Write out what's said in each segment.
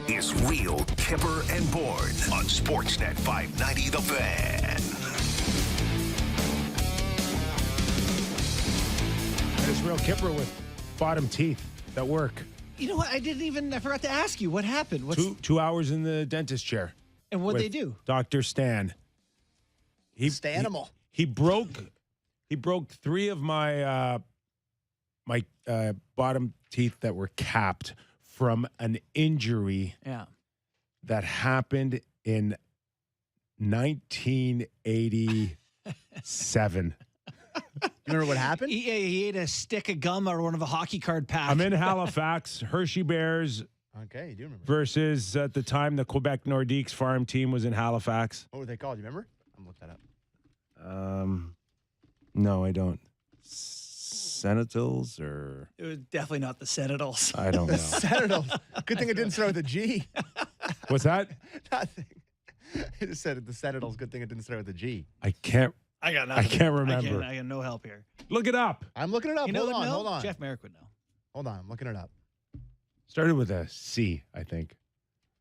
is Real Kyper and Bourne on Sportsnet 590 The Fan. It's Real Kyper with bottom teeth that work. You know what? I forgot to ask you. What happened? Two hours in the dentist chair. And what'd they do? Dr. Stan. Stanimal. He broke three of my bottom teeth that were capped from an injury that happened in 1987. You remember what happened? He ate a stick of gum or one of a hockey card pack. I'm in Halifax, Hershey Bears Okay, you do remember. versus, at the time, the Quebec Nordiques farm team was in Halifax. What were they called? You remember? I'm going to look that up. No, I don't. Senatils or... It was definitely not the Senatals. I don't know. Senators. Good thing it didn't start with a G. What's that? Nothing. I just said the Senators. Good thing it didn't start with a G. I can't I got nothing. I can't remember. I got no help here. Look it up. I'm looking it up. You know Hold on. Jeff Merrick would know. Hold on. I'm looking it up. Started with a C, I think.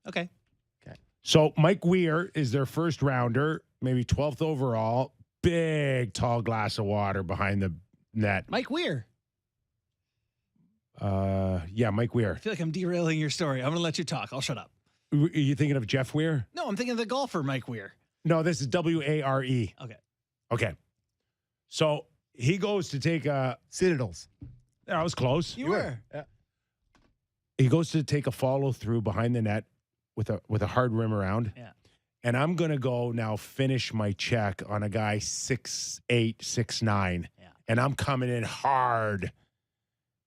Okay. So Mike Weir is their first rounder, maybe 12th overall. Big, tall glass of water behind the net. Mike Weir. Yeah, Mike Weir. I feel like I'm derailing your story. I'm going to let you talk. I'll shut up. Are you thinking of Jeff Weir? No, I'm thinking of the golfer, Mike Weir. No, this is Ware. Okay. So he goes to take a... Citadels. I was close. You were. Yeah. He goes to take a follow through behind the net with a hard rim around. Yeah. And I'm going to go now finish my check on a guy 6'8", 6'9". Yeah. And I'm coming in hard.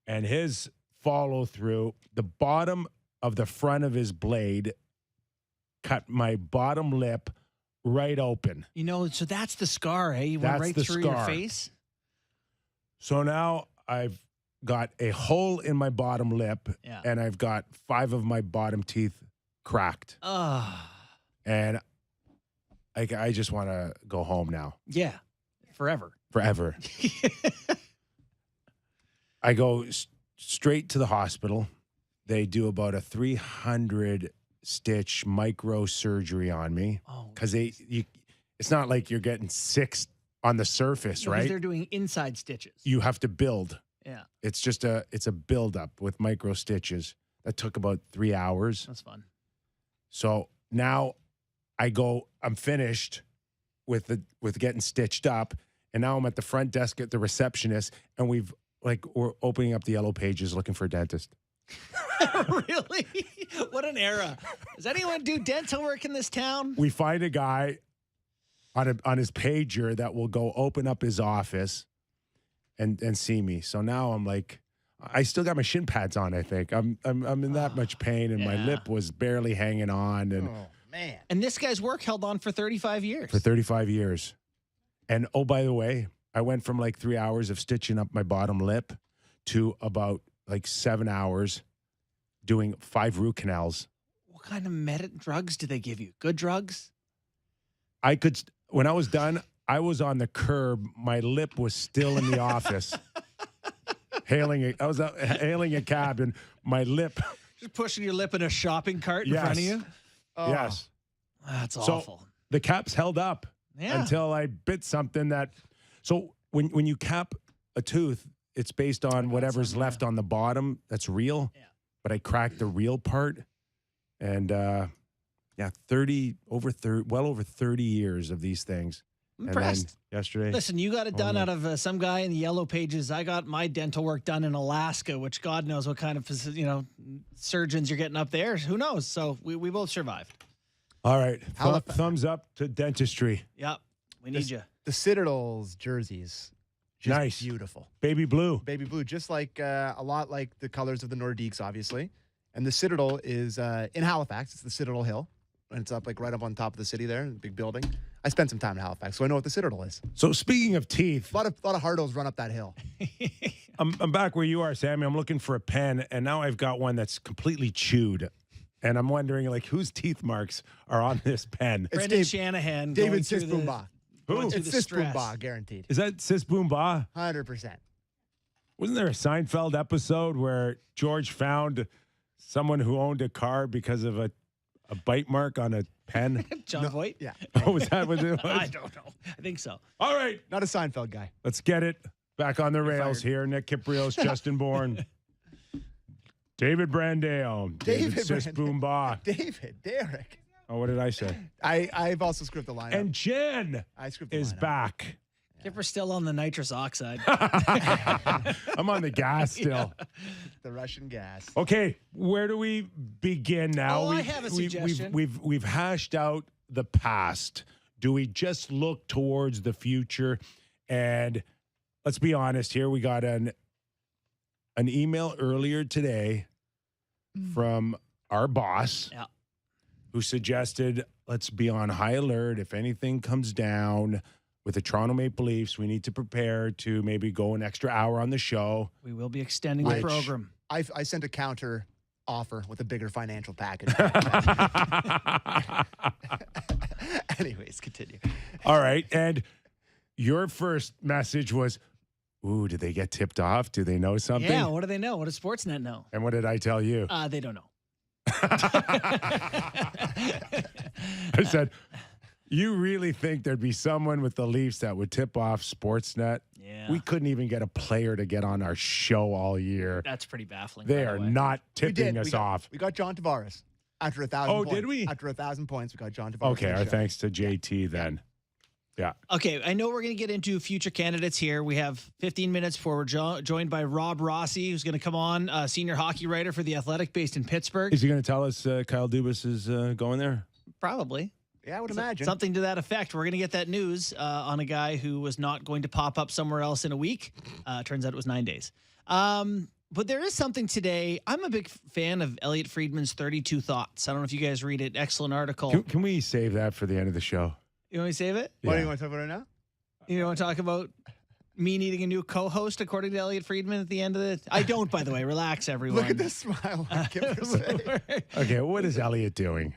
And his follow through, the bottom of the front of his blade cut my bottom lip right open. You know, so that's the scar, eh? You went That's right the through your scar. face. So now I've got a hole in my bottom lip, Yeah. and I've got 5 of my bottom teeth cracked. And I just want to go home now. Yeah. Forever. Forever. I go straight to the hospital. They do about a 300-stitch microsurgery on me Oh. because it's not like you're getting 6 on the surface, No, 'cause right? they're doing inside stitches. You have to build. Yeah. It's just a build-up with micro stitches. That took about 3 hours. That's fun. So now I'm finished with getting stitched up, and now I'm at the front desk at the receptionist, and we're opening up the yellow pages looking for a dentist. Really? What an era. Does anyone do dental work in this town? We find a guy on his pager that will go open up his office and see me. So now I'm like, I still got my shin pads on, I think. I'm in that much pain, and my Yeah. lip was barely hanging on, and Oh, man. And this guy's work held on for 35 years. for 35 years. And oh, by the way, I went from like 3 hours of stitching up my bottom lip to about like 7 hours doing 5 root canals. What kind of drugs do they give you? Good drugs? When I was done, I was on the curb. My lip was still in the office. I was hailing a cab, and my lip. Just pushing your lip in a shopping cart in Yes. front of you? Oh. Yes. That's So- awful. The caps held up Yeah. until I bit something that. So when you cap a tooth, it's based on whatever's something, left on the bottom. That's real. Yeah. But I cracked the real part, and well over 30 years of these things. I'm And then impressed. yesterday, Listen, you got it done no. out of some guy in the yellow pages. I got my dental work done in Alaska, which God knows what kind of surgeons you're getting up there. Who knows? So we both survived. all right, Halifax. thumbs up to dentistry. Yep. We need you. The Citadels jerseys. Just Nice. Beautiful. Baby blue. Baby blue, just like a lot like the colors of the Nordiques, obviously. And the Citadel is in Halifax. It's the Citadel Hill. And it's up right up on top of the city there, big building. I spent some time in Halifax, so I know what the Citadel is. So speaking of teeth, A lot of hardos run up that hill. I'm back where you are, Sammy. I'm looking for a pen, and now I've got one that's completely chewed. And I'm wondering, whose teeth marks are on this pen? It's Brendan Dave- Shanahan. David going through Sisboomba. going through It's the stress. Sisboomba, guaranteed. Is that Sis Boom Ba? 100%. Wasn't there a Seinfeld episode where George found someone who owned a car because of a bite mark on a pen? John Voight? Yeah. Oh, was that what it was? I don't know. I think so. All right. Not a Seinfeld guy. Let's get it back on the rails here. Nick Kypreos, Justin Bourne, David Brandale, David Sisboomba. David, Derek. Oh, what did I say? I've also scripted the lineup. And Jen I scripted the is lineup. back. Kipper's still on the nitrous oxide. I'm on the gas still. The Russian gas. Okay, where do we begin now? Oh, I have a suggestion. We've hashed out the past. Do we just look towards the future? And let's be honest here. We got an email earlier today from our boss who suggested let's be on high alert. If anything comes down with the Toronto Maple Leafs, we need to prepare to maybe go an extra hour on the show. We will be extending the program. I sent a counter offer with a bigger financial package. Anyways, continue. All right. And your first message was, ooh, did they get tipped off? Do they know something? Yeah, what do they know? What does Sportsnet know? And what did I tell you? They don't know. I said, you really think there'd be someone with the Leafs that would tip off Sportsnet? Yeah. We couldn't even get a player to get on our show all year. That's pretty baffling. They by are the way. not tipping us off. We got John Tavares after 1,000 Oh, points. did we? After 1,000 points, we got John Tavares. Okay, on the our show. thanks to JT then. Yeah. Okay, I know we're going to get into future candidates here. We have 15 minutes before we're joined by Rob Rossi, who's going to come on, senior hockey writer for The Athletic based in Pittsburgh. Is he going to tell us Kyle Dubas is going there? Probably. Yeah, I would imagine. Something to that effect. We're going to get that news on a guy who was not going to pop up somewhere else in a week. Turns out it was 9 days. But there is something today. I'm a big fan of Elliot Friedman's 32 Thoughts. I don't know if you guys read it. Excellent article. Can we save that for the end of the show? You want me to save it? What do Yeah. you want to talk about right now? You want to talk about me needing a new co-host, according to Elliot Friedman, at the end of the... I don't, by the way. Relax, everyone. Look at this smile on Kipper's face. Okay, what is Elliot doing?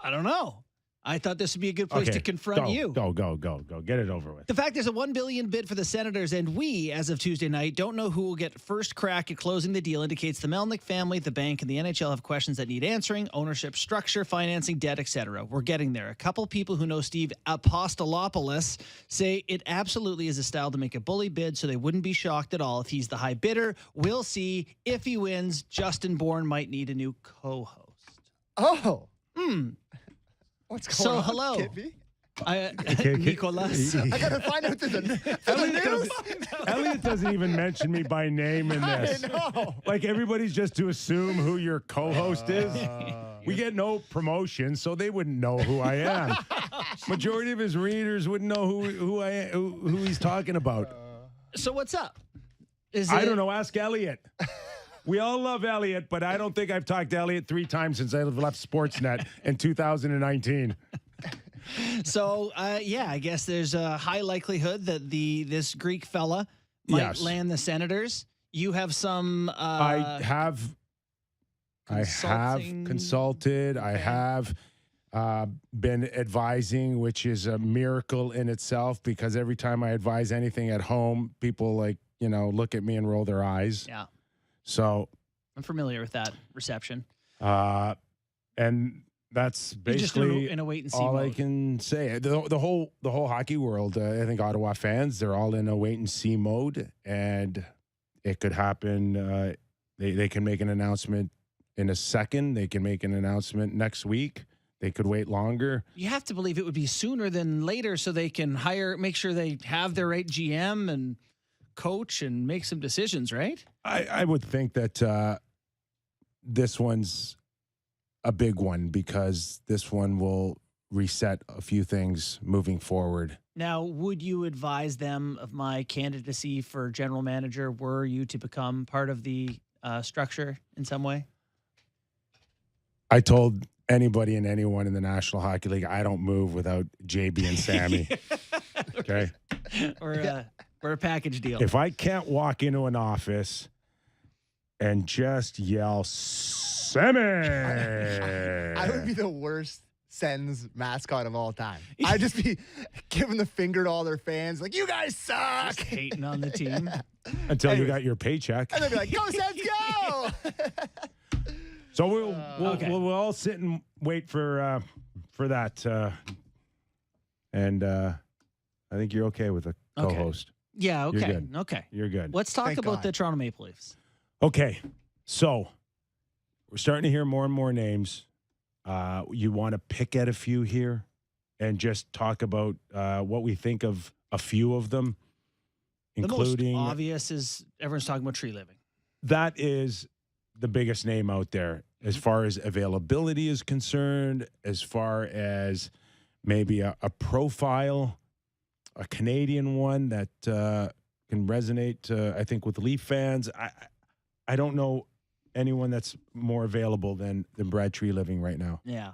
I don't know. I thought this would be a good place to confront you. Go. Get it over with. The fact there's a $1 billion bid for the Senators, and we, as of Tuesday night, don't know who will get first crack at closing the deal indicates the Melnick family, the bank, and the NHL have questions that need answering: ownership structure, financing, debt, etc. We're getting there. A couple people who know Steve Apostolopoulos say it absolutely is a style to make a bully bid, so they wouldn't be shocked at all if he's the high bidder. We'll see. If he wins, Justin Bourne might need a new co-host. Oh. What's going on, hello. Kippy? Nicolas. I got to find out Elliot doesn't even mention me by name in this. I know. Like everybody's just to assume who your co-host is. We get no promotion, so they wouldn't know who I am. Majority of his readers wouldn't know who he's talking about. So what's up? I don't know. Ask Elliot. We all love Elliot, but I don't think I've talked to Elliot 3 times since I left Sportsnet in 2019. So, I guess there's a high likelihood that this Greek fella might land the Senators. You have some. I have consulted. Okay. I have been advising, which is a miracle in itself because every time I advise anything at home, people look at me and roll their eyes. Yeah. So I'm familiar with that reception. And that's basically just in a wait and see all mode. I can say. The whole hockey world, I think Ottawa fans, they're all in a wait and see mode, and it could happen. They can make an announcement in a second. They can make an announcement next week. They could wait longer. You have to believe it would be sooner than later so they can make sure they have their right GM and coach and make some decisions, right? I would think that this one's a big one because this one will reset a few things moving forward. Now, would you advise them of my candidacy for general manager were you to become part of the structure in some way? I told anybody and anyone in the National Hockey League, I don't move without JB and Sammy. Okay. Or a package deal. If I can't walk into an office and just yell, Sammy. I would be the worst Sens mascot of all time. I'd just be giving the finger to all their fans, like, you guys suck. Just hating on the team. Until you got your paycheck. And they'd be like, go Sens, go. So we'll all sit and wait for that. And I think you're okay with a co-host. Yeah, okay. You're good. Okay. You're good. Let's talk Thank about God. the Toronto Maple Leafs. Okay. So we're starting to hear more and more names. You want to pick at a few here and just talk about what we think of a few of them, including The most obvious is everyone's talking about Tree Living. that is the biggest name out there as far as availability is concerned, as far as maybe a profile, a Canadian one that can resonate, I think, with Leaf fans. I don't know anyone that's more available than Brad Tree Living right now. Yeah.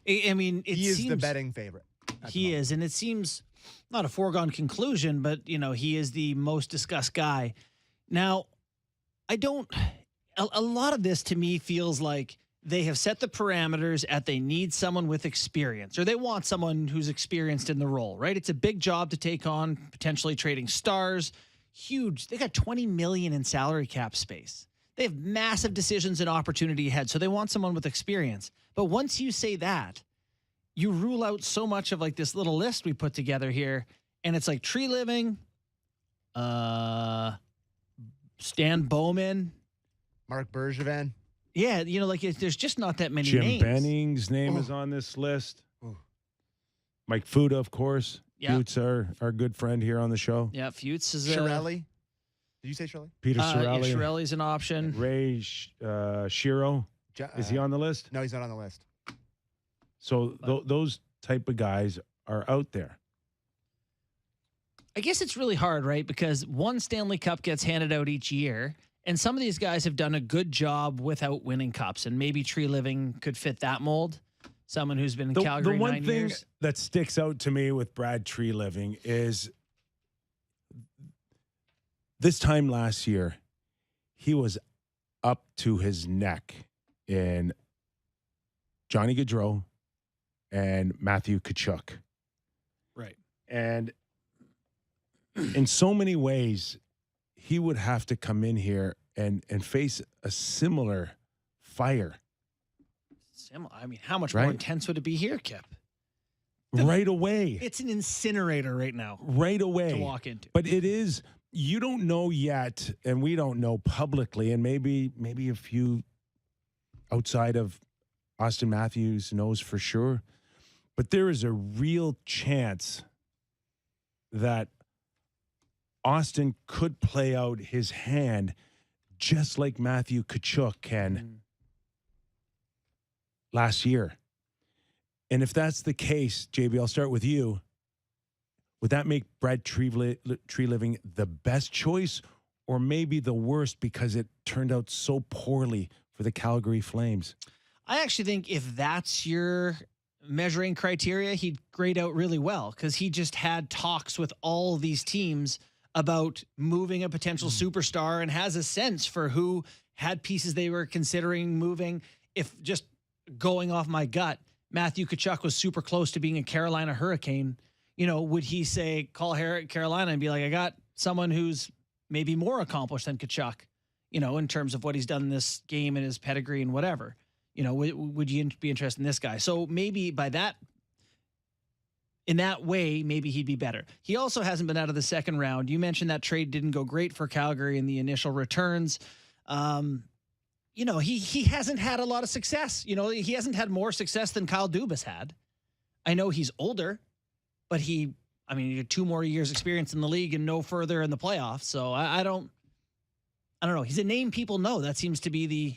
I mean, it He is seems the betting favorite. he is, and it seems not a foregone conclusion, but he is the most discussed guy. Now, a lot of this to me feels like they have set the parameters at they need someone with experience, or they want someone who's experienced in the role, right? It's a big job to take on, potentially trading stars. Huge. They got $20 million in salary cap space. They have massive decisions and opportunity ahead. So they want someone with experience. But once you say that, you rule out so much of like this little list we put together here. And it's like Tree Living, Stan Bowman. Mark Bergevin. Yeah, there's just not that many Jim names. Benning's name is on this list. Oh. Mike Fuda, of course. Yeah. Fute's our good friend here on the show. Yeah, Fuchs is Shirelli. Did you say Shirelli? Peter Yeah, Cirelli. Chiarelli's an option. Ray Shiro. Is he on the list? No, he's not on the list. So those type of guys are out there. I guess it's really hard, right? Because one Stanley Cup gets handed out each year, and some of these guys have done a good job without winning cups, and maybe Tree Living could fit that mold. Someone who's been in Calgary the one 9 thing years. that sticks out to me with Brad Tree Living is this time last year, he was up to his neck in Johnny Gaudreau and Matthew Tkachuk. Right. And in so many ways, he would have to come in here and face a similar fire. I mean, how much Right? more intense would it be here, Kip? Right away. It's an incinerator right now Right away. to walk into. But it is, you don't know yet, and we don't know publicly, and maybe a few outside of Austin Matthews knows for sure, but there is a real chance that Austin could play out his hand just like Matthew Tkachuk can last year. And if that's the case, JB, I'll start with you. Would that make Brad Tree Living the best choice or maybe the worst because it turned out so poorly for the Calgary Flames? I actually think if that's your measuring criteria, he'd grade out really well because he just had talks with all these teams about moving a potential superstar and has a sense for who had pieces they were considering moving. If just going off my gut, Matthew Tkachuk was super close to being a Carolina Hurricane, would he say, call Carolina and be like, I got someone who's maybe more accomplished than Tkachuk, in terms of what he's done in this game and his pedigree and whatever, would you be interested in this guy? So maybe in that way, maybe he'd be better. He also hasn't been out of the second round. You mentioned that trade didn't go great for Calgary in the initial returns. He hasn't had a lot of success. He hasn't had more success than Kyle Dubas had. I know he's older, but he had 2 more years experience in the league and no further in the playoffs. So I don't know. He's a name people know. That seems to be the.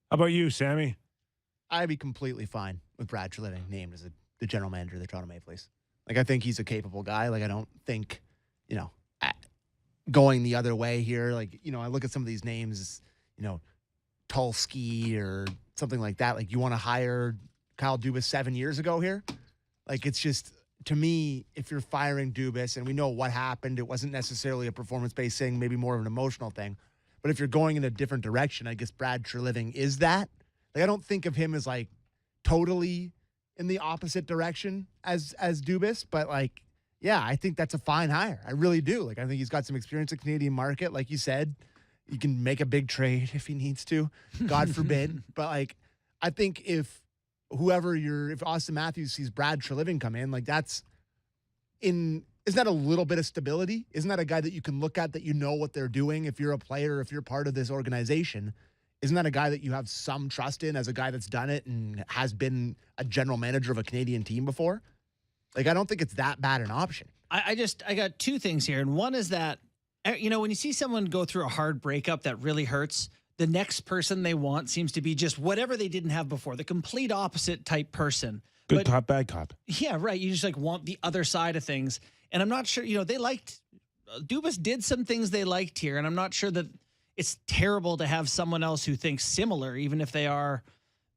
How about you, Sammy? I'd be completely fine with Brad Tree Living named as the general manager of the Toronto Maple Leafs. Like, I think he's a capable guy. Like, I don't think, going the other way here. Like, I look at some of these names, Tulski or something like that. Like, you want to hire Kyle Dubas 7 years ago here? Like, it's just, to me, if you're firing Dubas, and we know what happened, it wasn't necessarily a performance-based thing, maybe more of an emotional thing. But if you're going in a different direction, I guess Brad Tree Living is that. Like, I don't think of him as, like, totally in the opposite direction as Dubas, but, like, yeah, I think that's a fine hire. I really do. Like, I think he's got some experience in the Canadian market. Like you said, He can make a big trade if he needs to, God forbid. But like, I think if Austin Matthews sees Brad Treliving come in, like isn't that a little bit of stability? Isn't that a guy that you can look at that you know what they're doing? If you're a player, if you're part of this organization, isn't that a guy that you have some trust in as a guy that's done it and has been a general manager of a Canadian team before? Like, I don't think it's that bad an option. I got two things here. And one is that, you know, when you see someone go through a hard breakup that really hurts, the next person they want seems to be just whatever they didn't have before, the complete opposite type person. Good cop, bad cop. Yeah, right. You just like want the other side of things. And I'm not sure, you know, Dubas did some things they liked here. And I'm not sure that it's terrible to have someone else who thinks similar, even if they are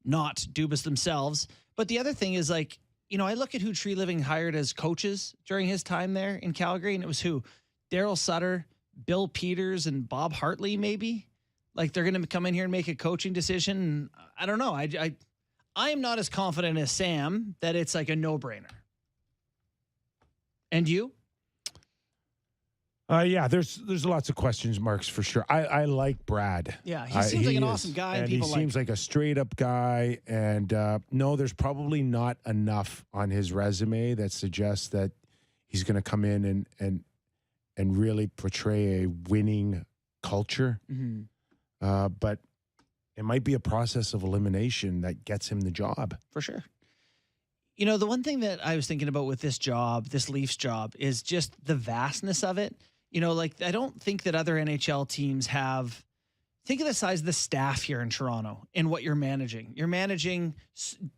not Dubas themselves. But the other thing is, like, you know, I look at who Treliving hired as coaches during his time there in Calgary, and it was who? Daryl Sutter, Bill Peters, and Bob Hartley, maybe? Like, they're going to come in here and make a coaching decision. And I don't know. I am not as confident as Sam that it's like a no-brainer. And you? Yeah, there's lots of questions marks for sure. I like Brad. Yeah, he seems like an awesome guy. And people he seems like a straight-up guy. And no, there's probably not enough on his resume that suggests that he's going to come in and really portray a winning culture. Mm-hmm. But it might be a process of elimination that gets him the job. For sure. You know, the one thing that I was thinking about with this job, this Leafs job, is just the vastness of it. You know, like, I don't think that other NHL teams have, think of the size of the staff here in Toronto and what you're managing. You're managing,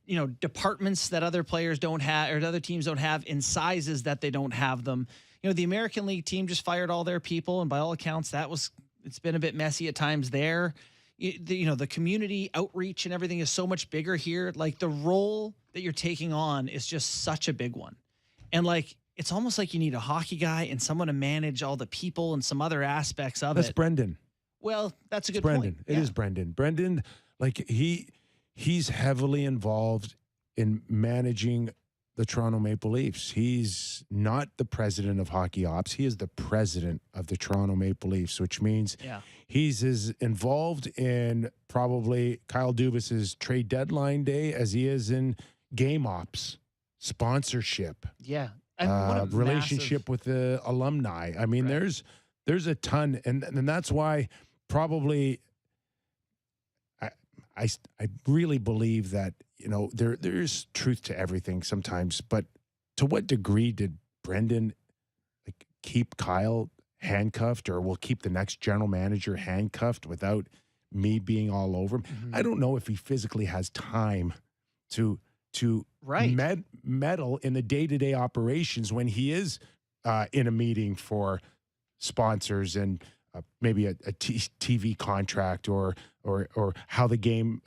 you know, departments that other players don't have or other teams don't have in sizes that they don't have them. You know, the American League team just fired all their people, and by all accounts, it's been a bit messy at times there. You know, the community outreach and everything is so much bigger here. Like, the role that you're taking on is just such a big one. And like, it's almost like you need a hockey guy and someone to manage all the people and some other aspects of it. That's Brendan. Well, that's a good Brendan. point. It is Brendan. Brendan, like, he's heavily involved in managing the Toronto Maple Leafs. He's not the president of hockey ops. He is the president of the Toronto Maple Leafs, which means he's as involved in probably Kyle Dubas's trade deadline day as he is in game ops, sponsorship, relationship with the alumni. I mean, there's a ton, and that's why probably I really believe that, you know, there's truth to everything sometimes, but to what degree did Brendan like keep Kyle handcuffed, or will keep the next general manager handcuffed without me being all over him? Mm-hmm. I don't know if he physically has time to meddle in the day-to-day operations when he is in a meeting for sponsors and maybe a TV contract or how the game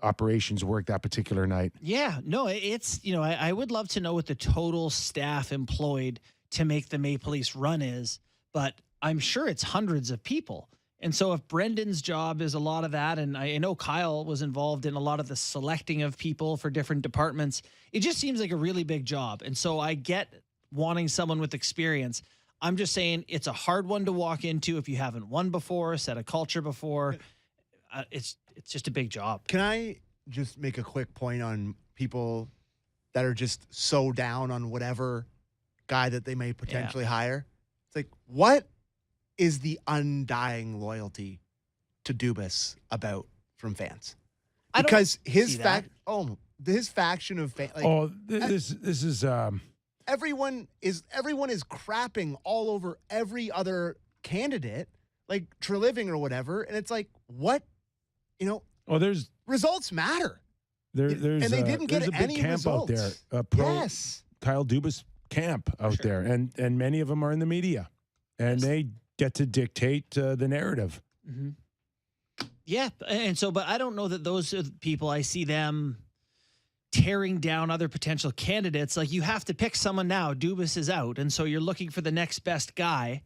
operations work that particular night. Yeah, no, it's, you know, I would love to know what the total staff employed to make the Maple Leafs run is, but I'm sure it's hundreds of people. And so if Brendan's job is a lot of that, and I know Kyle was involved in a lot of the selecting of people for different departments, it just seems like a really big job. And so I get wanting someone with experience. I'm just saying it's a hard one to walk into if you haven't won before, set a culture before. It's just a big job. Can I just make a quick point on people that are just so down on whatever guy that they may potentially hire? It's like, what is the undying loyalty to Dubas about from fans? Because his faction of fans. Like, this is everyone is crapping all over every other candidate, like Treliving or whatever, and it's like, what, you know? Oh, there's results matter. There's and they didn't get a big any camp results out there. Kyle Dubas camp out there, and many of them are in the media, and they get to dictate the narrative. Mm-hmm. Yeah, and so, but I don't know that those are the people. I see them tearing down other potential candidates. Like, you have to pick someone now. Dubas is out, and so you're looking for the next best guy.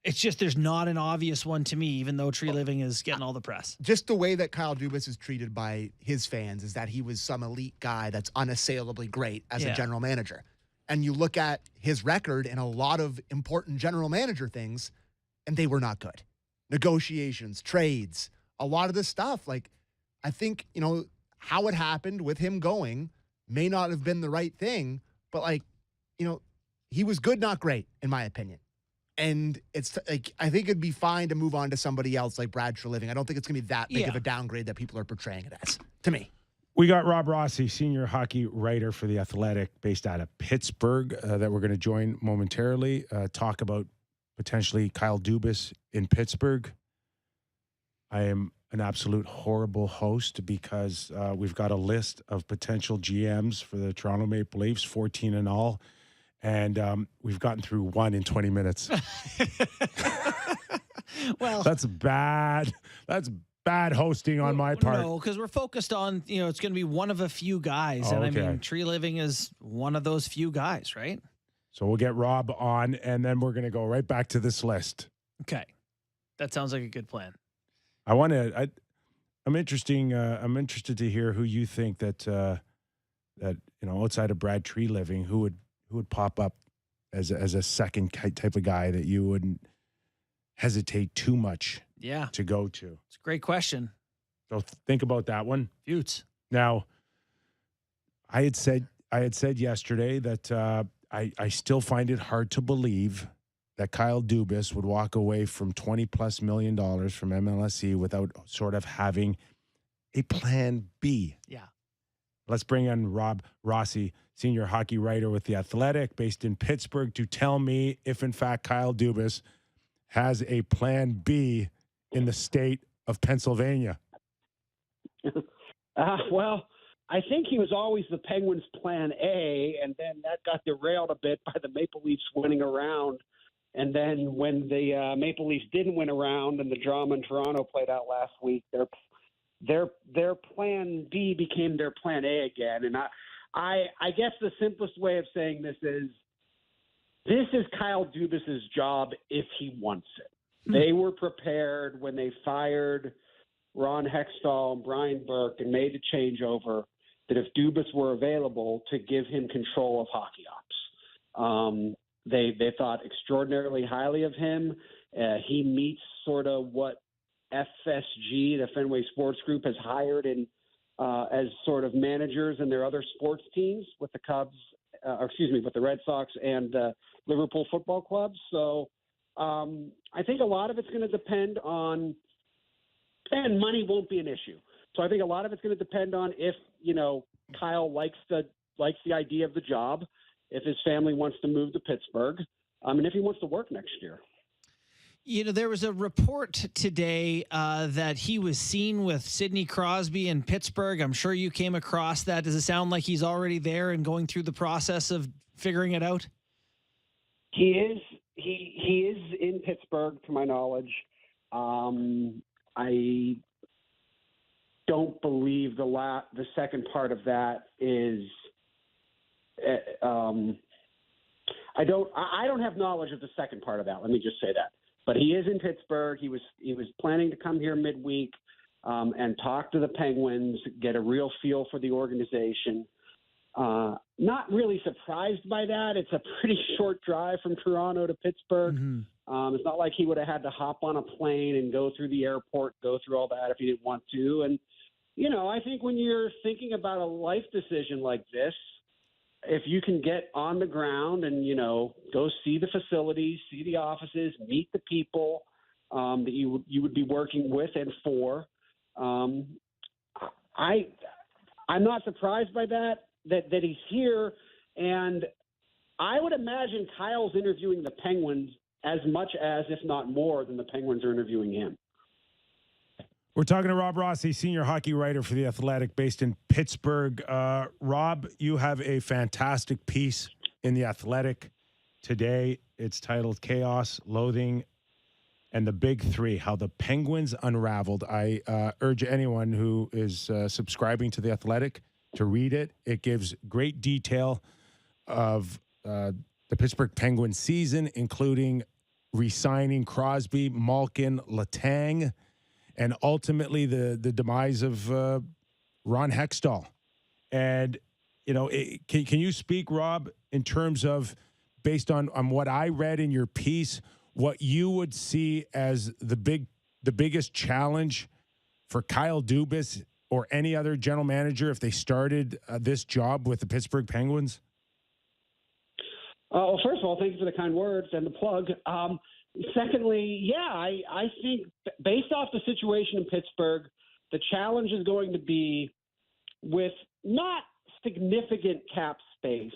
It's just there's not an obvious one to me, even though Treliving is getting all the press. Just the way that Kyle Dubas is treated by his fans is that he was some elite guy that's unassailably great as a general manager. And you look at his record in a lot of important general manager things, and they were not good. Negotiations, trades, a lot of this stuff. Like, I think, how it happened with him going may not have been the right thing, but he was good, not great, in my opinion. And it's like, I think it'd be fine to move on to somebody else like Brad Treliving. I don't think it's going to be that big of a downgrade that people are portraying it as, to me. We got Rob Rossi, senior hockey writer for The Athletic, based out of Pittsburgh, that we're going to join momentarily, talk about potentially Kyle Dubas in Pittsburgh. I am an absolute horrible host because we've got a list of potential GMs for the Toronto Maple Leafs, 14 in all, and we've gotten through one in 20 minutes. Well, that's bad. That's bad hosting on my part. No, because we're focused on, it's going to be one of a few guys. Oh, and okay. I mean, Treliving is one of those few guys, right? So we'll get Rob on, and then we're going to go right back to this list. Okay. That sounds like a good plan. I'm interested to hear who you think that outside of Brad Treliving, who would pop up as a second type of guy that you wouldn't hesitate too much to go to. It's a great question. So think about that one. Utes. Now, I had said yesterday that I still find it hard to believe that Kyle Dubas would walk away from $20+ million from MLSE without sort of having a plan B. Yeah. Let's bring in Rob Rossi, senior hockey writer with The Athletic, based in Pittsburgh, to tell me if, in fact, Kyle Dubas has a plan B in the state of Pennsylvania. Well, I think he was always the Penguins' plan A, and then that got derailed a bit by the Maple Leafs winning a round. And then when the Maple Leafs didn't win a round and the drama in Toronto played out last week, their plan B became their plan A again. And I guess the simplest way of saying this is Kyle Dubas's job if he wants it. They were prepared when they fired Ron Hextall and Brian Burke and made the changeover that if Dubas were available to give him control of hockey ops. They thought extraordinarily highly of him. He meets sort of what FSG, the Fenway Sports Group, has hired in as sort of managers in their other sports teams with the Cubs, with the Red Sox and Liverpool football clubs. So I think a lot of it's going to depend on, and money won't be an issue. So I think a lot of it's going to depend on if, Kyle likes the idea of the job, if his family wants to move to Pittsburgh, and if he wants to work next year. There was a report today that he was seen with Sidney Crosby in Pittsburgh. I'm sure you came across that. Does it sound like he's already there and going through the process of figuring it out? He is. He is in Pittsburgh, to my knowledge. I don't believe the second part of that is. I don't have knowledge of the second part of that. Let me just say that. But he is in Pittsburgh. He was planning to come here midweek and talk to the Penguins, get a real feel for the organization. Not really surprised by that. It's a pretty short drive from Toronto to Pittsburgh. Mm-hmm. It's not like he would have had to hop on a plane and go through the airport, go through all that if he didn't want to. And, I think when you're thinking about a life decision like this, if you can get on the ground and, go see the facilities, see the offices, meet the people that you would be working with and for, I'm not surprised by that he's here. And I would imagine Kyle's interviewing the Penguins as much as, if not more, than the Penguins are interviewing him. We're talking to Rob Rossi, senior hockey writer for The Athletic, based in Pittsburgh. Rob, you have a fantastic piece in The Athletic today. It's titled Chaos, Loathing, and the Big Three, How the Penguins Unraveled. I urge anyone who is subscribing to The Athletic to read it. It gives great detail of the Pittsburgh Penguins season, including re-signing Crosby, Malkin, Letang, and ultimately the demise of Ron Hextall. And, can you speak, Rob, in terms of, based on what I read in your piece, what you would see as the biggest challenge for Kyle Dubas or any other general manager if they started this job with the Pittsburgh Penguins? Well, first of all, thank you for the kind words and the plug. Secondly, yeah, I think based off the situation in Pittsburgh, the challenge is going to be with not significant cap space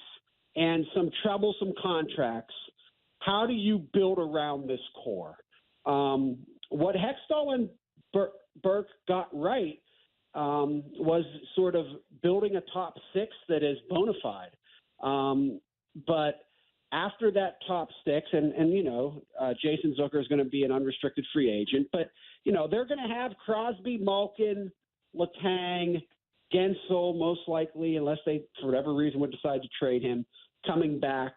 and some troublesome contracts. How do you build around this core? What Hextall and Burke got right was sort of building a top six that is bona fide. But after that top six, and Jason Zucker is going to be an unrestricted free agent, but, they're going to have Crosby, Malkin, Letang, Gensel, most likely, unless they, for whatever reason, would decide to trade him, coming back.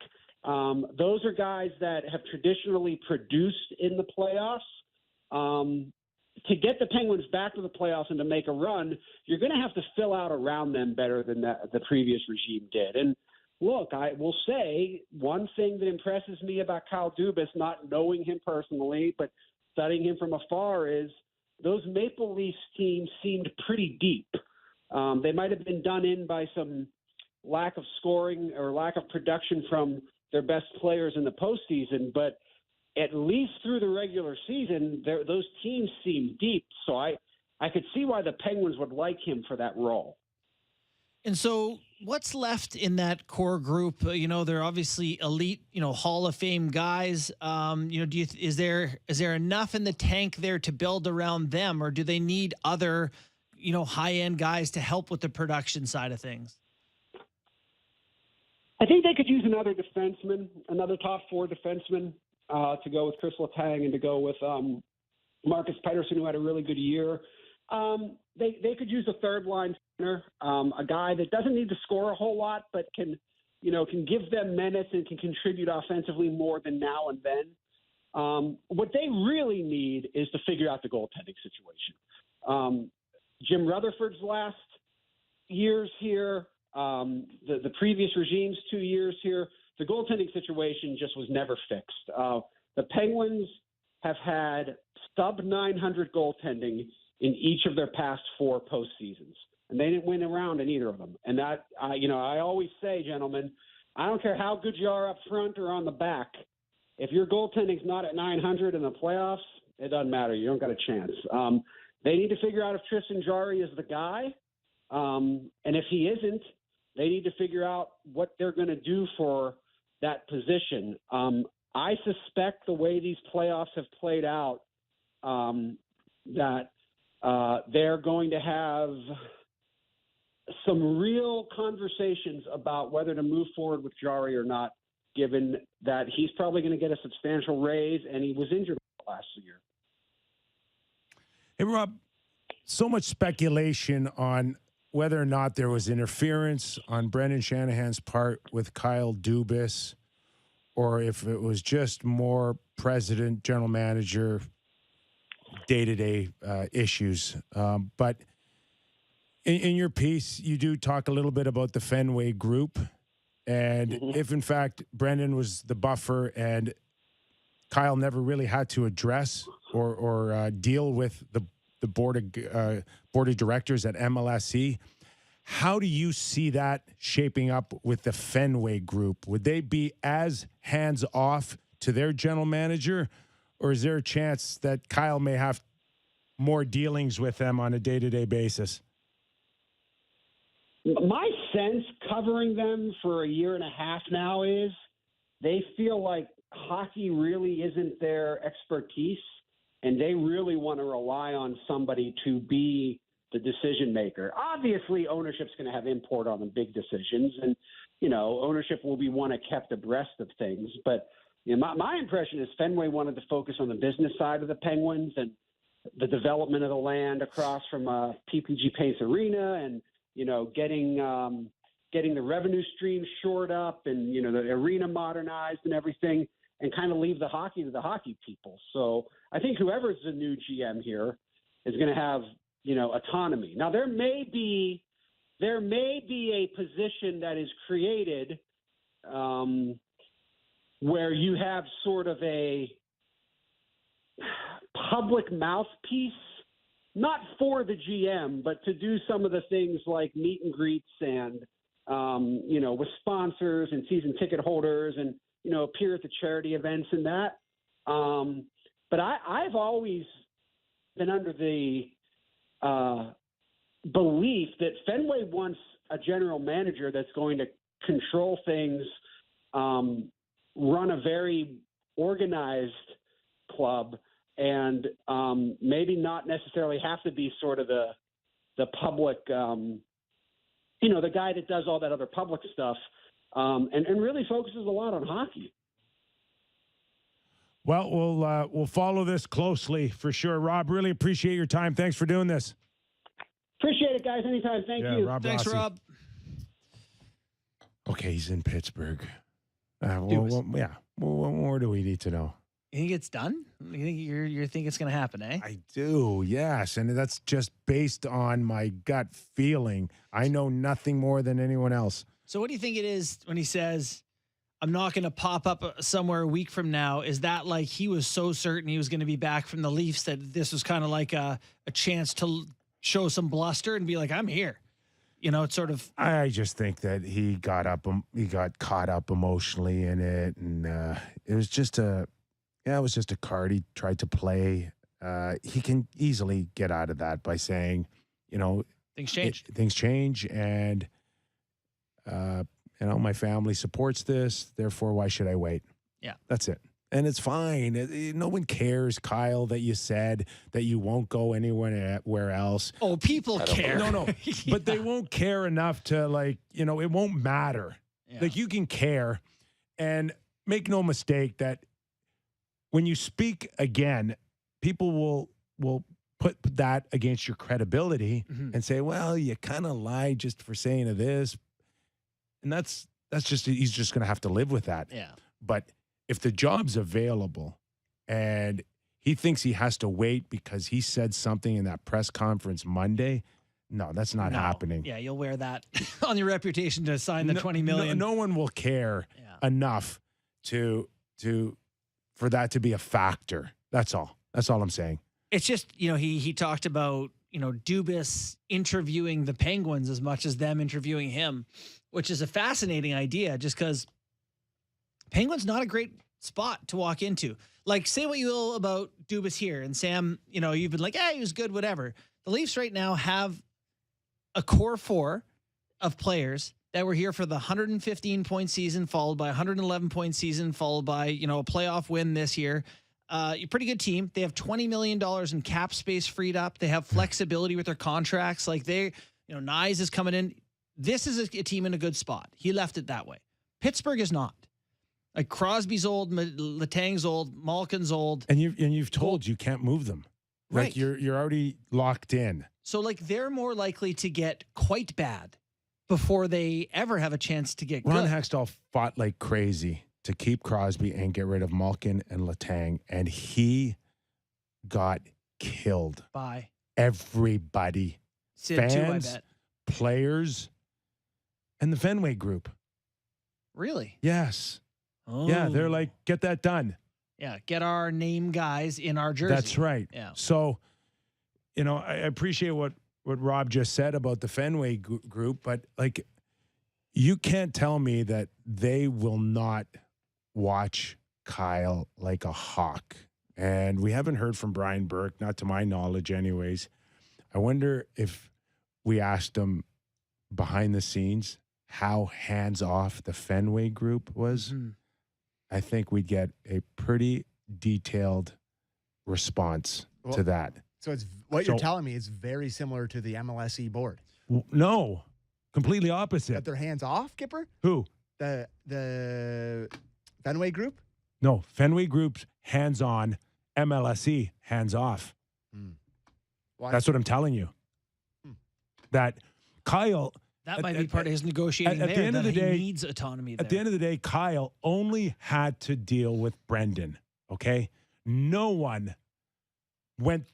Those are guys that have traditionally produced in the playoffs. To get the Penguins back to the playoffs and to make a run, you're going to have to fill out around them better than the previous regime did. And look, I will say one thing that impresses me about Kyle Dubas, not knowing him personally, but studying him from afar, is those Maple Leafs teams seemed pretty deep. They might have been done in by some lack of scoring or lack of production from their best players in the postseason, but at least through the regular season, those teams seem deep. So I could see why the Penguins would like him for that role. And so what's left in that core group? They're obviously elite, Hall of Fame guys. Is there enough in the tank there to build around them, or do they need other, high-end guys to help with the production side of things? I think they could use another defenseman, another top four defenseman to go with Chris Letang and to go with Marcus Pettersson, who had a really good year. They could use a third line center, a guy that doesn't need to score a whole lot, but can give them minutes and can contribute offensively more than now and then. What they really need is to figure out the goaltending situation. Jim Rutherford's last years here, the previous regime's 2 years here, the goaltending situation just was never fixed. The Penguins have had sub-900 goaltending in each of their past 4 postseasons, and they didn't win a round in either of them. And that, I always say, gentlemen, I don't care how good you are up front or on the back. If your goaltending's not at 900 in the playoffs, it doesn't matter. You don't got a chance. They need to figure out if Tristan Jarry is the guy, and if he isn't, they need to figure out what they're going to do for that position. I suspect the way these playoffs have played out, that they're going to have some real conversations about whether to move forward with Jarry or not, given that he's probably going to get a substantial raise and he was injured last year. Hey, Rob, so much speculation on whether or not there was interference on Brendan Shanahan's part with Kyle Dubas, or if it was just more president, general manager, day-to-day issues. But in your piece, you do talk a little bit about the Fenway group, and if, in fact, Brendan was the buffer and Kyle never really had to address or deal with the board of directors at MLSE, how do you see that shaping up with the Fenway group? Would they be as hands-off to their general manager, or is there a chance that Kyle may have more dealings with them on a day-to-day basis? My sense, covering them for a year and a half now, is they feel like hockey really isn't their expertise, and they really want to rely on somebody to be the decision maker. Obviously, ownership's going to have import on the big decisions, and ownership will be one kept abreast of things. But my impression is Fenway wanted to focus on the business side of the Penguins and the development of the land across from PPG Pace Arena, and getting the revenue stream shored up, and the arena modernized and everything, and kind of leave the hockey to the hockey people. So I think whoever's the new GM here is going to have autonomy. Now there may be a position that is created where you have sort of a public mouthpiece, not for the GM, but to do some of the things like meet and greets and, with sponsors and season ticket holders and, appear at the charity events and that. But I've always been under the belief that Fenway wants a general manager that's going to control things, run a very organized club, and maybe not necessarily have to be sort of the public, the guy that does all that other public stuff, and really focuses a lot on hockey. Well, we'll follow this closely for sure. Rob, really appreciate your time. Thanks for doing this. Appreciate it, guys. Anytime. Thank you. Rob Thanks, Rossi. Rob. Okay, he's in Pittsburgh. What more do we need to know? You think it's done? You think you think it's going to happen, eh? I do, yes. And that's just based on my gut feeling. I know nothing more than anyone else. So what do you think it is when he says, I'm not going to pop up somewhere a week from now? Is that like he was so certain he was going to be back from the Leafs that this was kind of like a chance to show some bluster and be like, I'm here? It's sort of. I just think that he got caught up emotionally in it. And it was just a card he tried to play. He can easily get out of that by saying, Things change. Things change. And, my family supports this. Therefore, why should I wait? Yeah. That's it. And it's fine. No one cares, Kyle, that you said that you won't go anywhere else. Oh, people care. No. Yeah. But they won't care enough to it won't matter. Yeah. Like you can care, and make no mistake that when you speak again, people will put that against your credibility and say, well, you kind of lied just for saying this. And that's just, he's just going to have to live with that. Yeah. But if the job's available and he thinks he has to wait because he said something in that press conference Monday, no, that's not happening. Yeah, you'll wear that on your reputation to sign the $20 million. No one will care enough for that to be a factor. That's all. That's all I'm saying. It's just, he talked about, Dubas interviewing the Penguins as much as them interviewing him, which is a fascinating idea just because Penguins not a great spot to walk into. Like, say what you will about Dubas here. And Sam, you've been like, he was good, whatever. The Leafs right now have a core four of players that were here for the 115-point season, followed by a 111-point season, followed by, a playoff win this year. A pretty good team. They have $20 million in cap space freed up. They have flexibility with their contracts. Like Nyes is coming in. This is a team in a good spot. He left it that way. Pittsburgh is not. Like Crosby's old, Letang's old, Malkin's old. And you've told you can't move them. Right. Like you're already locked in. So they're more likely to get quite bad before they ever have a chance to get Ron good. Hextall fought like crazy to keep Crosby and get rid of Malkin and Letang, and he got killed. By everybody. Sid fans, too, I bet. Players, and the Fenway group. Really? Yes. Oh. Yeah, they're like, get that done. Yeah, get our name guys in our jersey. That's right. Yeah. So, I appreciate what Rob just said about the Fenway group, but you can't tell me that they will not watch Kyle like a hawk. And we haven't heard from Brian Burke, not to my knowledge anyways. I wonder if we asked him behind the scenes how hands-off the Fenway group was. Mm-hmm. I think we'd get a pretty detailed response to that. So you're telling me is very similar to the MLSE board. No, completely opposite. That they're hands off, Kyper? Who? The Fenway group? No, Fenway group's hands on, MLSE hands off. That's what I'm telling you. That Kyle. That might be part of his negotiating at the end of the day, he needs autonomy there. At the end of the day, Kyle only had to deal with Brendan, okay? No one went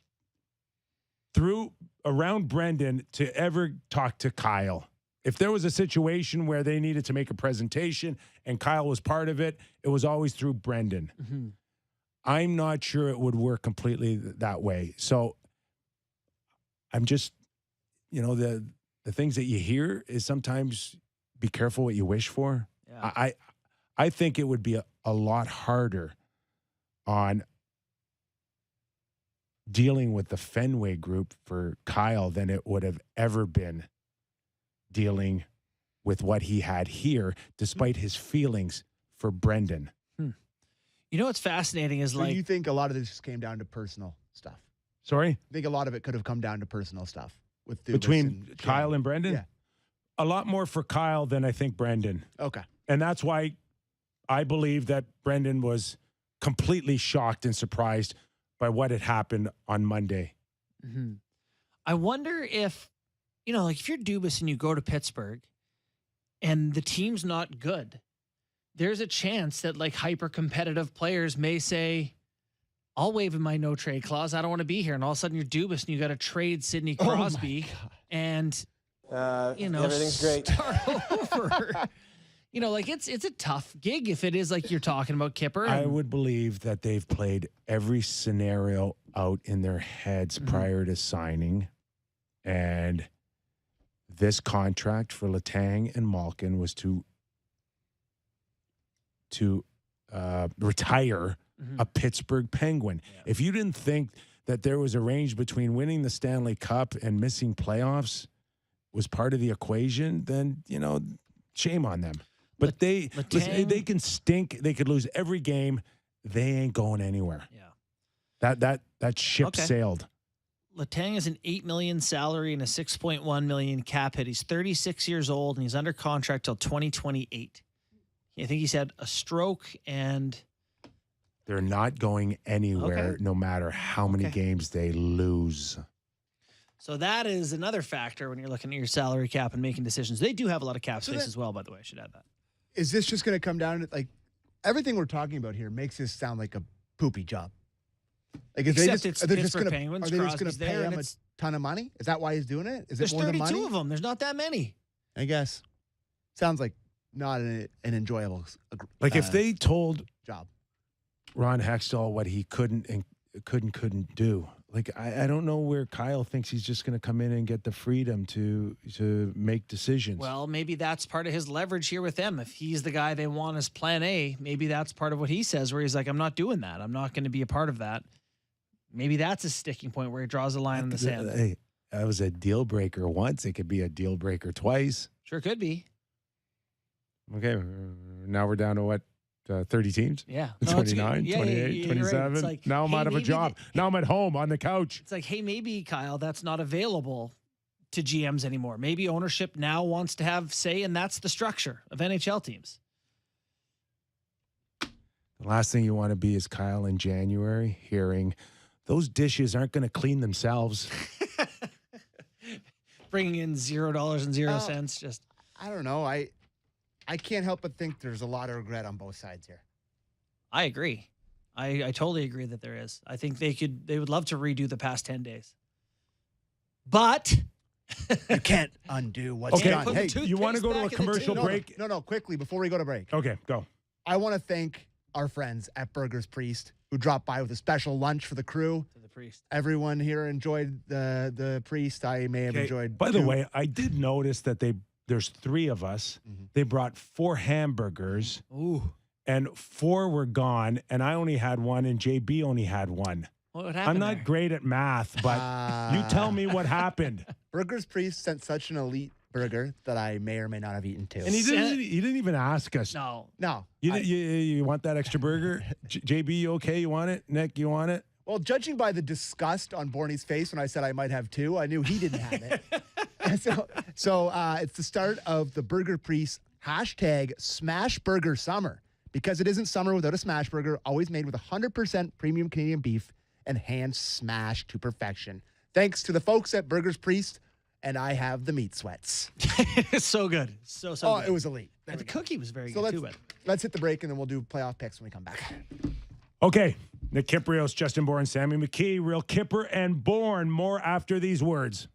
around Brendan to ever talk to Kyle. If there was a situation where they needed to make a presentation and Kyle was part of it, it was always through Brendan. Mm-hmm. I'm not sure it would work completely that way. So I'm just, the things that you hear is sometimes be careful what you wish for. Yeah. I think it would be a lot harder on dealing with the Fenway group for Kyle than it would have ever been dealing with what he had here, despite his feelings for Brendan. You know what's fascinating is So you think a lot of this just came down to personal stuff? Sorry? I think a lot of it could have come down to personal stuff with Dubas Between and Kyle Shane. and Brendan? Yeah. A lot more for Kyle than I think Brendan. Okay. And that's why I believe that Brendan was completely shocked and surprised by what had happened on Monday. Mm-hmm. I wonder if, if you're Dubas and you go to Pittsburgh and the team's not good, there's a chance that hyper competitive players may say, I'll waive in my no trade clause. I don't want to be here. And all of a sudden you're Dubas and you got to trade Sidney Crosby and, everything's great. Start over. It's a tough gig if it is like you're talking about, Kyper. I would believe that they've played every scenario out in their heads prior to signing. And this contract for Letang and Malkin was to retire a Pittsburgh Penguin. Yeah. If you didn't think that there was a range between winning the Stanley Cup and missing playoffs was part of the equation, then, shame on them. But they can stink. They could lose every game. They ain't going anywhere. Yeah. That ship sailed. Letang has an $8 million salary and a $6.1 million cap hit. He's 36 years old and he's under contract till 2028. I think he's had a stroke and they're not going anywhere no matter how many games they lose. So that is another factor when you're looking at your salary cap and making decisions. They do have a lot of cap space as well, by the way. I should add that. Is this just going to come down to everything we're talking about here makes this sound like a poopy job? Except it's Pittsburgh Penguins. Are they just going Crosby's to pay there, him a ton of money? Is that why he's doing it? Is it more than money? There's 32 of them. There's not that many. I guess. Sounds like not an enjoyable if they told job. Ron Hextall what he couldn't do. I don't know where Kyle thinks he's just going to come in and get the freedom to make decisions. Well, maybe that's part of his leverage here with them. If he's the guy they want as plan A, maybe that's part of what he says where he's like, I'm not doing that. I'm not going to be a part of that. Maybe that's a sticking point where he draws a line in the sand. Hey, that was a deal breaker once. It could be a deal breaker twice. Sure could be. Okay, now we're down to what? 30 teams? Yeah. 29, 28, 27. Right. Now I'm out of a job. Now I'm at home on the couch. It's like, hey, maybe, Kyle, that's not available to GMs anymore. Maybe ownership now wants to have say, and that's the structure of NHL teams. The last thing you want to be is Kyle in January hearing those dishes aren't going to clean themselves. Bringing in $0.00. Just I don't know. I can't help but think there's a lot of regret on both sides here. I agree. I totally agree that there is. I think they would love to redo the past 10 days. But you can't undo what's done. Hey, you want to go to a commercial break? No, quickly before we go to break. Okay, go. I want to thank our friends at Burgers Priest who dropped by with a special lunch for the crew. To the Priest. Everyone here enjoyed the Priest. I may have enjoyed. By the way, I did notice that there's 3 of us. Mm-hmm. They brought 4 hamburgers. Ooh. And 4 were gone, and I only had 1, and JB only had 1. What happened? I'm not great at math, but you tell me what happened. Burgers Priest sent such an elite burger that I may or may not have eaten too. And he didn't even ask us. No. You want that extra burger? JB, you okay? You want it? Nick, you want it? Well, judging by the disgust on Bourne's face when I said I might have 2, I knew he didn't have it. So it's the start of the Burger Priest #Smash Burger Summer, because it isn't summer without a smash burger, always made with 100% premium Canadian beef and hand smashed to perfection. Thanks to the folks at Burgers Priest, and I have the meat sweats. So good. So good. It was elite. And the cookie was very good too. Let's hit the break, and then we'll do playoff picks when we come back. Okay. Nick Kypreos, Justin Bourne, Sammy McKee, Real Kyper and Bourne. More after these words.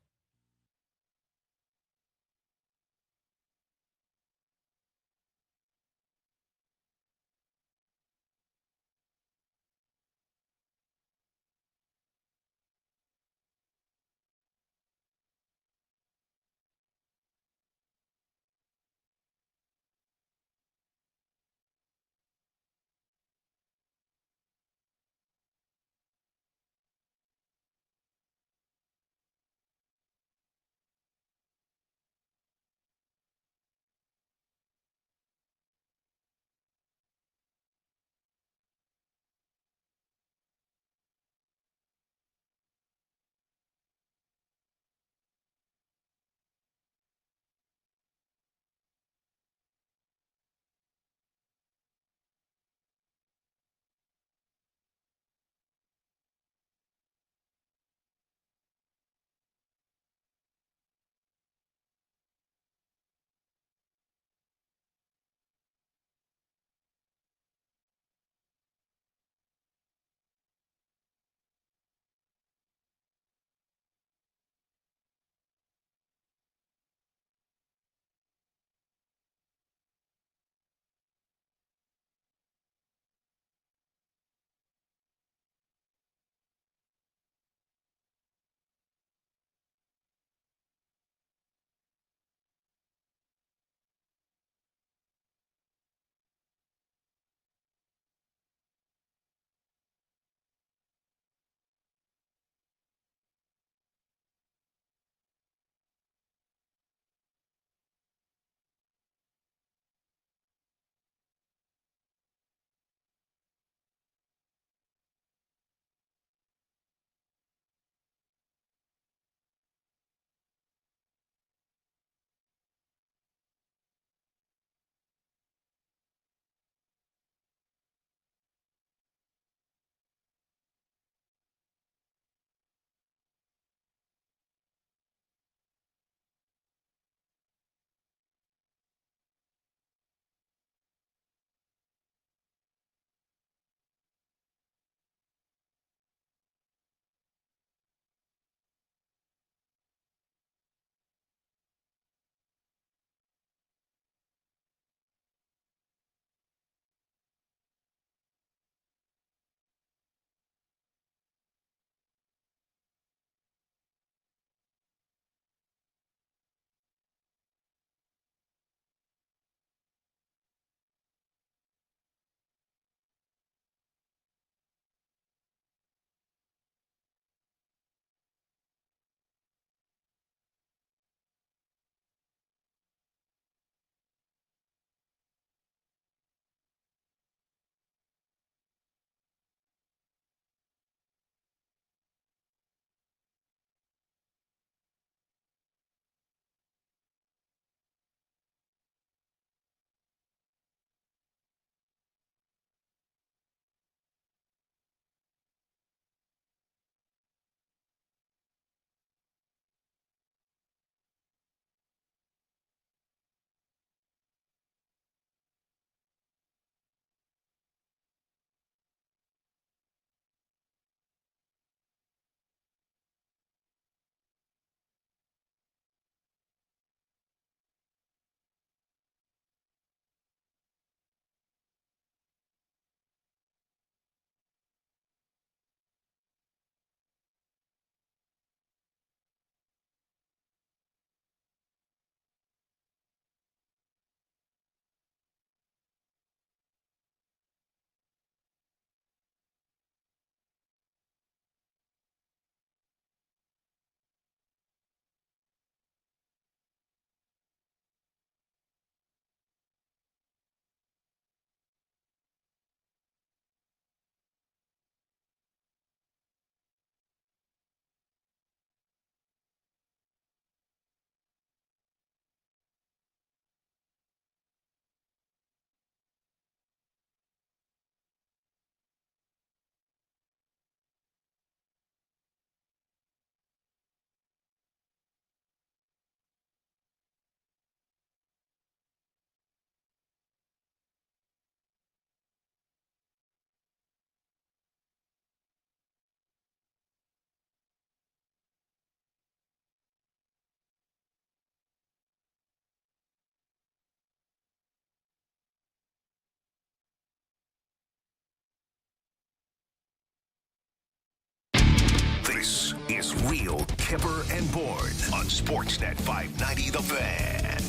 Steele, Kyper, and Bourne on Sportsnet 590 The Fan.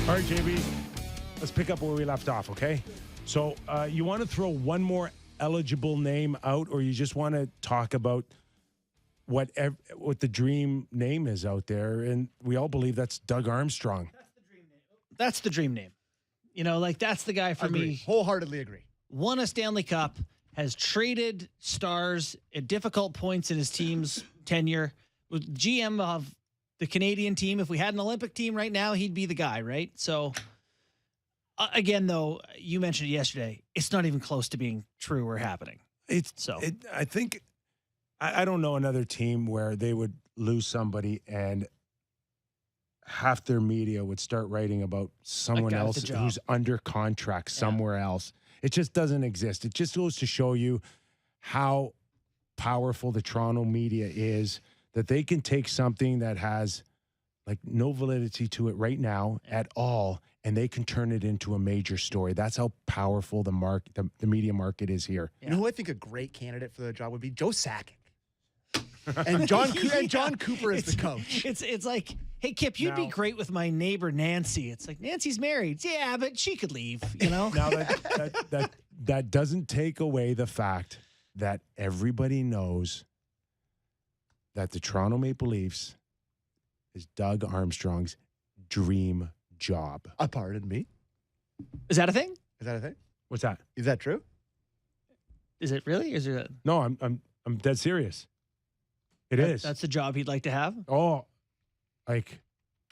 All right, JB, let's pick up where we left off, okay? So you want to throw one more eligible name out, or you just want to talk about what the dream name is out there? And we all believe that's Doug Armstrong. That's the dream name. You know, like that's the guy for me. Wholeheartedly agree. Won a Stanley Cup, has traded stars at difficult points in his team's tenure. Was GM of the Canadian team. If we had an Olympic team right now, he'd be the guy, right? So, again, though, you mentioned it yesterday. It's not even close to being true or happening. I think I don't know another team where they would lose somebody and half their media would start writing about someone else who's under contract somewhere else. It just doesn't exist. It just goes to show you how powerful the Toronto media is, that they can take something that has like no validity to it right now at all, and they can turn it into a major story. That's how powerful the media market is here. You know who I think a great candidate for the job would be? Joe Sakic. And John Cooper is the coach. It's like, hey, Kip, you'd be great with my neighbor Nancy. It's like, Nancy's married. Yeah, but she could leave, you know? Now, that doesn't take away the fact that everybody knows that the Toronto Maple Leafs is Doug Armstrong's dream job. Pardon me? Is that a thing? Is that a thing? What's that? Is that true? Is it really? Is it? No, I'm dead serious. It is. That's the job he'd like to have? Oh, like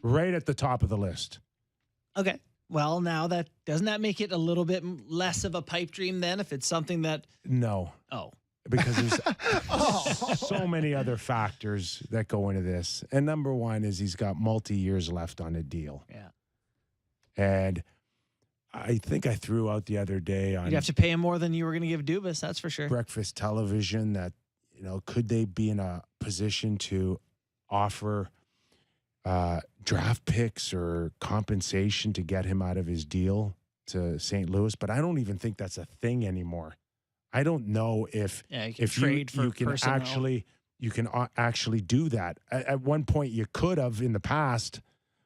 right at the top of the list. Okay. Well, now doesn't that make it a little bit less of a pipe dream then if it's something that... No. Oh. Because there's so many other factors that go into this. And number one is he's got multi-years left on a deal. Yeah. And I think I threw out the other day on... You'd have to pay him more than you were going to give Dubas, that's for sure. Breakfast television that, you know, could they be in a position to offer draft picks or compensation to get him out of his deal to St. Louis? But I don't even think that's a thing anymore. I don't know if you can actually do that. At one point you could have in the past,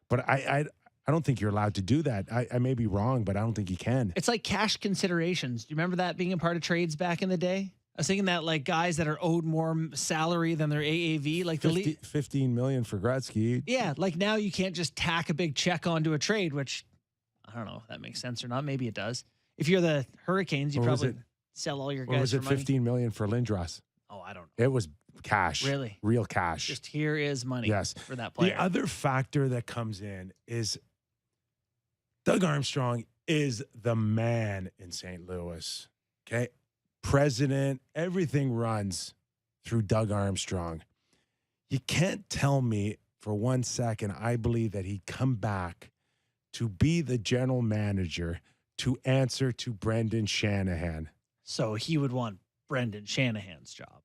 but I don't think you're allowed to do that. I may be wrong, but I don't think you can. It's like cash considerations. Do you remember that being a part of trades back in the day? I was thinking that like guys that are owed more salary than their AAV, like 15 million for Gretzky. Yeah, like now you can't just tack a big check onto a trade, which I don't know if that makes sense or not. Maybe it does. If you're the Hurricanes, you probably sell all your guys. Or was it for money. 15 million for Lindros? Oh, I don't know. It was cash. Really? Real cash. Just here is money for that player. The other factor that comes in is Doug Armstrong is the man in St. Louis. Okay? President, everything runs through Doug Armstrong. You can't tell me for 1 second I believe that he'd come back to be the general manager to answer to Brendan Shanahan. So he would want Brendan Shanahan's job.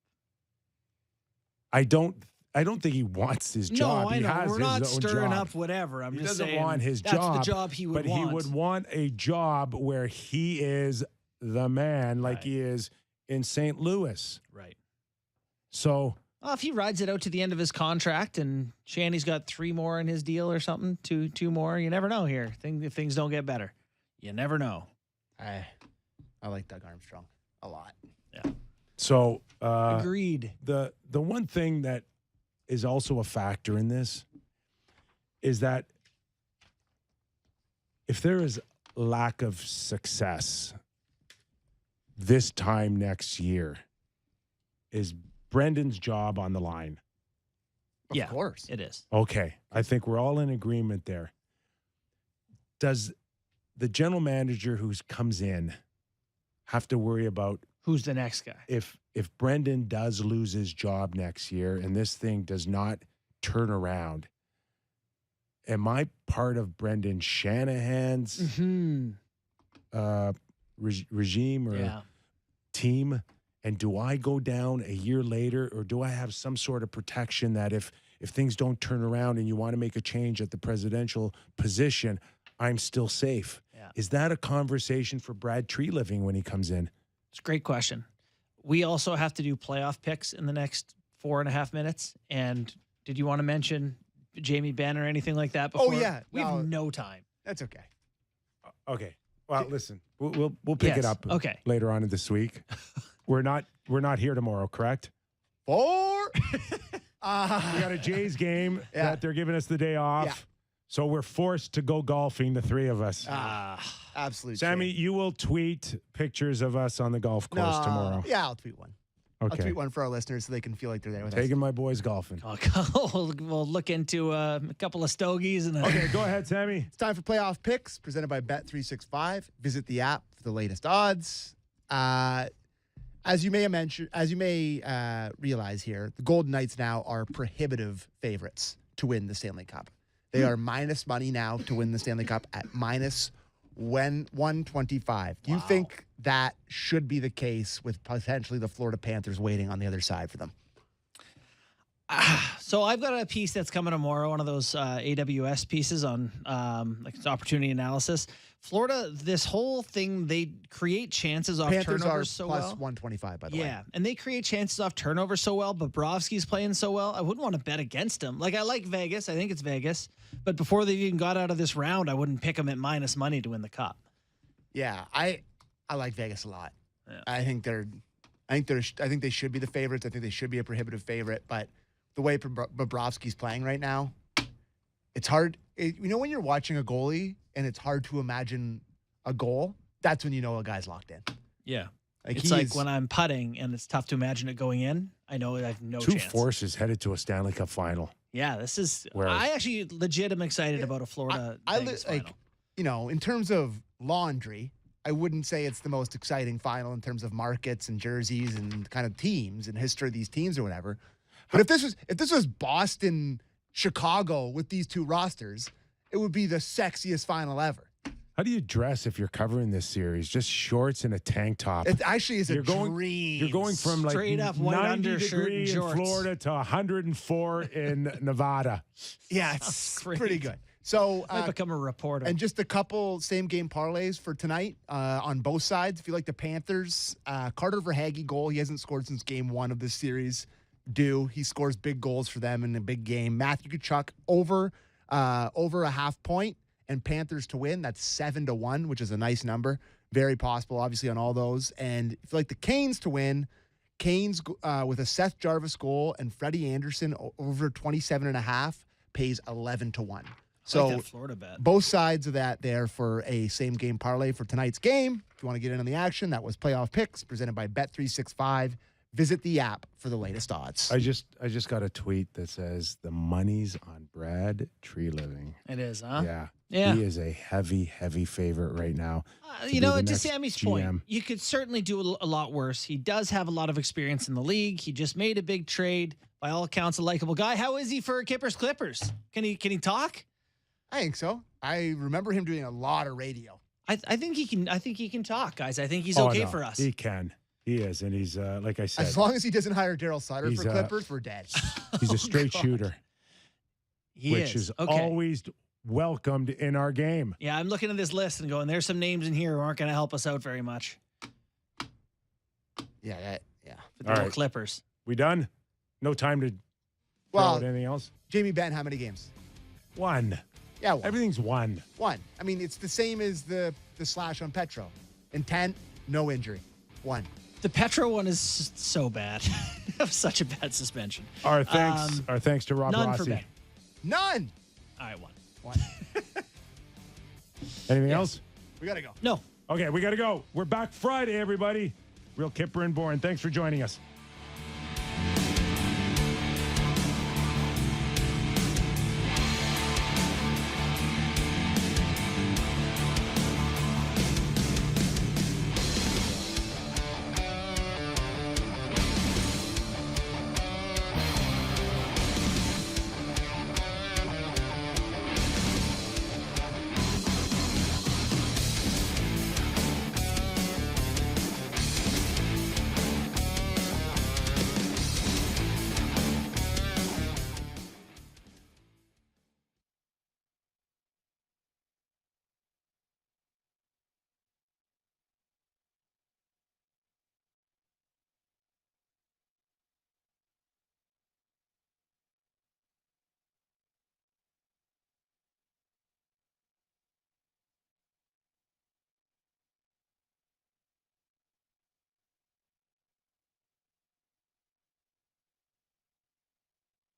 I don't think he wants his job. No, I know. We're not stirring job. up whatever. I'm he just saying. He doesn't want his job. That's the job he would want. But he would want a job where he is the man like he is in St. Louis. Right. So... Well, if he rides it out to the end of his contract and Shanny's got 3 more in his deal or something, two more, you never know here. If things don't get better. You never know. I like Doug Armstrong a lot. Yeah. So... Agreed. The one thing that is also a factor in this is that if there is lack of success this time next year, is Brendan's job on the line? Of course. It is. Okay. I think we're all in agreement there. Does the general manager who comes in have to worry about who's the next guy? If Brendan does lose his job next year and this thing does not turn around, am I part of Brendan Shanahan's regime or team? And do I go down a year later, or do I have some sort of protection that if things don't turn around and you want to make a change at the presidential position, I'm still safe? Yeah. Is that a conversation for Brad Treliving when he comes in? It's a great question. we also have to do playoff picks in the next 4.5 minutes. And did you want to mention Jamie Benn or anything like that before? Oh, yeah. We have no time. That's okay. Okay. Well, listen, we'll pick it up later on in this week. We're not here tomorrow, correct? 4. We got a Jays game that they're giving us the day off. Yeah. So we're forced to go golfing, the three of us. Absolutely. Sammy, you will tweet pictures of us on the golf course tomorrow. Yeah, I'll tweet one. Okay. I'll tweet one for our listeners so they can feel like they're there with us. Taking my boys golfing. We'll look into a couple of stogies. Okay, go ahead, Sammy. It's time for playoff picks presented by Bet365. Visit the app for the latest odds. As you may realize here, the Golden Knights now are prohibitive favorites to win the Stanley Cup. They are minus money now to win the Stanley Cup at minus 125. Do you think that should be the case with potentially the Florida Panthers waiting on the other side for them? So I've got a piece that's coming tomorrow, one of those AWS pieces on opportunity analysis. Florida, this whole thing, they create chances off Panthers turnovers are so plus well. 125, by the way. Yeah, and they create chances off turnovers so well. Bobrovsky's playing so well. I wouldn't want to bet against him. Like, I like Vegas. I think it's Vegas. But before they even got out of this round, I wouldn't pick them at minus money to win the Cup. Yeah, I like Vegas a lot. Yeah. I think they should be the favorites. I think they should be a prohibitive favorite. But the way Bobrovsky's playing right now, it's hard. When you're watching a goalie and it's hard to imagine a goal, that's when you know a guy's locked in. Yeah. It's like when I'm putting and it's tough to imagine it going in. I know I have no chance. Two forces headed to a Stanley Cup final. Yeah, this is. I actually legit am excited about a Florida. Final. In terms of laundry, I wouldn't say it's the most exciting final in terms of markets and jerseys and kind of teams and history of these teams or whatever. But if this was Boston, Chicago with these two rosters, it would be the sexiest final ever. How do you dress if you're covering this series? Just shorts and a tank top. It actually is dream. You're going from like straight up 90 degree in Florida to 104 in Nevada. Yeah, it's pretty good. So might become a reporter. And just a couple same game parlays for tonight on both sides. If you like the Panthers, Carter Verhaeghe goal. He hasn't scored since game 1 of this series. He scores big goals for them in a big game. Matthew Tkachuk over a half point. And Panthers to win, that's 7-1, which is a nice number. Very possible, obviously, on all those. And if you like the Canes to win, Canes with a Seth Jarvis goal and Freddie Anderson over 27.5 pays 11-1. So like that Florida bet. Both sides of that there for a same game parlay for tonight's game. If you want to get in on the action, that was Playoff Picks presented by Bet365. Visit the app for the latest odds. I just got a tweet that says the money's on Brad Treliving. It is, huh? Yeah. Yeah. He is a heavy favorite right now. To Sammy's point, you could certainly do a lot worse. He does have a lot of experience in the league. He just made a big trade. By all accounts, a likable guy. How is he for Kyper's Clippers? Can he talk? I think so. I remember him doing a lot of radio. I think he can. I think he can talk, guys. I think he's okay for us. He can. He is, and he's like I said. As long as he doesn't hire Daryl Sutter for Clippers, we're dead. He's a straight shooter, which is always welcomed in our game. Yeah, I'm looking at this list and going, there's some names in here who aren't going to help us out very much. Yeah. For the old Clippers. We done? No time to throw out anything else? Jamie Benn, how many games? 1. Yeah, 1. Everything's 1. 1. I mean, it's the same as the slash on Petro. Intent, no injury. 1. The Petro one is so bad. Such a bad suspension. Our thanks to Rob none Rossi. For Ben. None. All right, 1. Anything else? We got to go. No. Okay, we got to go. We're back Friday, everybody. Real Kyper and Bourne. Thanks for joining us.